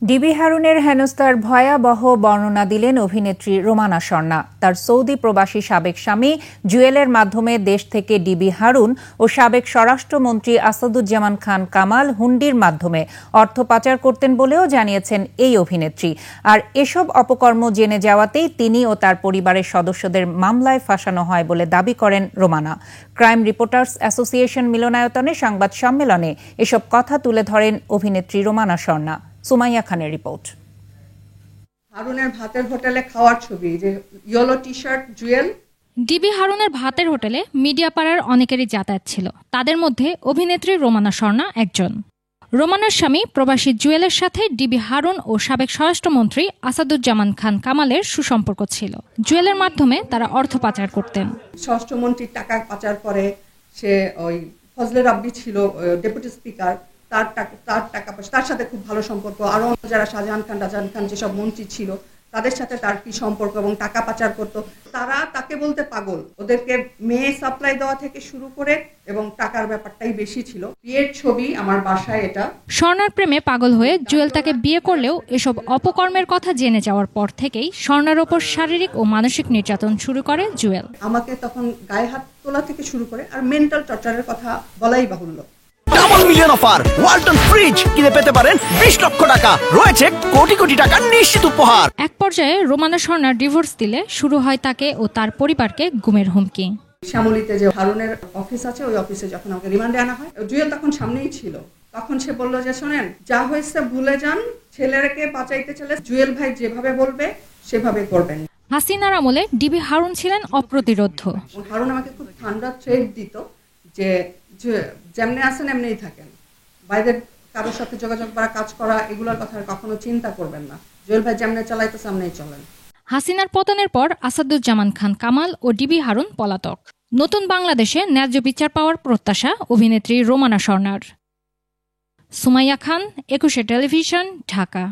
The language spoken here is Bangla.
ডিবি হারুনের হেনস্থার ভয়াবহ বর্ণনা দিলেন অভিনেত্রী রোমানা স্বর্ণা। তার সৌদি প্রবাসী সাবেক স্বামী জুয়েলের মাধ্যমে দেশ থেকে ডিবি হারুন ও সাবেক স্বরাষ্ট্রমন্ত্রী আসাদুজ্জামান খান কামাল হুন্ডির মাধ্যমে অর্থ পাচার করতেন বলেও জানিয়েছেন এই অভিনেত্রী। আর এসব অপকর্ম জেনে যাওয়াতেই তিনি ও তার পরিবারের সদস্যদের মামলায় ফাঁসানো হয় বলে দাবি করেন রোমানা। ক্রাইম রিপোর্টার্স অ্যাসোসিয়েশন মিলনায়তনে সংবাদ সম্মেলনে এসব কথা তুলে ধরেন অভিনেত্রী রোমানা স্বর্ণা। সুমাইয়া খানের রিপোর্ট। হারুনের ভাতের হোটেলে খাওয়ার ছবি, যে yellow T shirt Jewel. DB হারুনের ভাতের হোটেলে মিডিয়া পাড়ার অনেকেরই যাতায়াত ছিল। তাদের মধ্যে অভিনেত্রী রোমানা স্বর্ণা একজন। রোমানার স্বামী প্রবাসী জুয়েলের সাথে ডিবি হারুন ও সাবেক স্বরাষ্ট্রমন্ত্রী আসাদুজ্জামান খান কামালের সুসম্পর্ক ছিল। জুয়েলের মাধ্যমে তারা অর্থ পাচার করতেন। স্বরাষ্ট্রমন্ত্রীর টাকা পাচার করে, সে ওই ফজলে রাব্বি ছিল ডেপুটি স্পিকার, তার টাকা পয়সা, তার সাথে খুব ভালো সম্পর্ক। আরো যারা শাহজাহান খান যেসব মন্ত্রী ছিল তাদের সাথে তার কি সম্পর্ক, এবং টাকা পাচার করতো। তারা তাকে বলতে পাগল, ওদেরকে মেয়ে সাপ্লাই দেওয়া থেকে শুরু করে, এবং টাকার ব্যাপারটাই বেশি ছিল। বিয়ের ছবি আমার বাসায়। এটা স্বর্ণার প্রেমে পাগল হয়ে জুয়েল তাকে বিয়ে করলেও এসব অপকর্মের কথা জেনে যাওয়ার পর থেকেই স্বর্ণার ওপর শারীরিক ও মানসিক নির্যাতন শুরু করে জুয়েল। আমাকে তখন গায়ে হাত তোলা থেকে শুরু করে আর মেন্টাল টর্চারের কথা বলাই বাহুল্য। Double million offer Walton fridge কিনে পেতে পারেন 20 লক্ষ টাকা, রয়েছে কোটি কোটি টাকার নিশ্চিত উপহার। এক পর্যায়ে রোমানা স্বর্ণা ডিভোর্স দিলে শুরু হয় তাকে ও তার পরিবারকে গুমের হুমকি। শ্যামলীতে যে হারুনের অফিস আছে, ওই অফিসে যখন আমাকে রিমান্ডে আনা হয়, জুয়েল তখন সামনেই ছিল। তখন সে বলল যে শোনেন, যা হয়েছে ভুলে যান, ছেলেকে বাঁচাইতে চলে জুয়েল ভাই যেভাবে বলবে সেভাবে করবেন। হাসিনার আমলে ডিবি হারুন ছিলেন অপ্রতিরোধ্য। হারুন আমাকে খুব ঠান্ডা থ্রেট দিত যে যেমনি আছেন এমনিই থাকেন, বাইরের কারোর সাথে যোগাযোগ করা, কাজ করা, এগুলোর কথা কখনো চিন্তা করবেন না। জুয়েল ভাই যেমনি চালাইতে সামনেই চলেন। হাসিনার পতনের পর আসাদুজ্জামান খান কামাল ও ডিবি হারুন পলাতক। নতুন বাংলাদেশে ন্যায্য বিচার পাওয়ার প্রত্যাশা অভিনেত্রী রোমানা স্বর্ণার। সুমাইয়া খান, 21 টেলিভিশন, ঢাকা।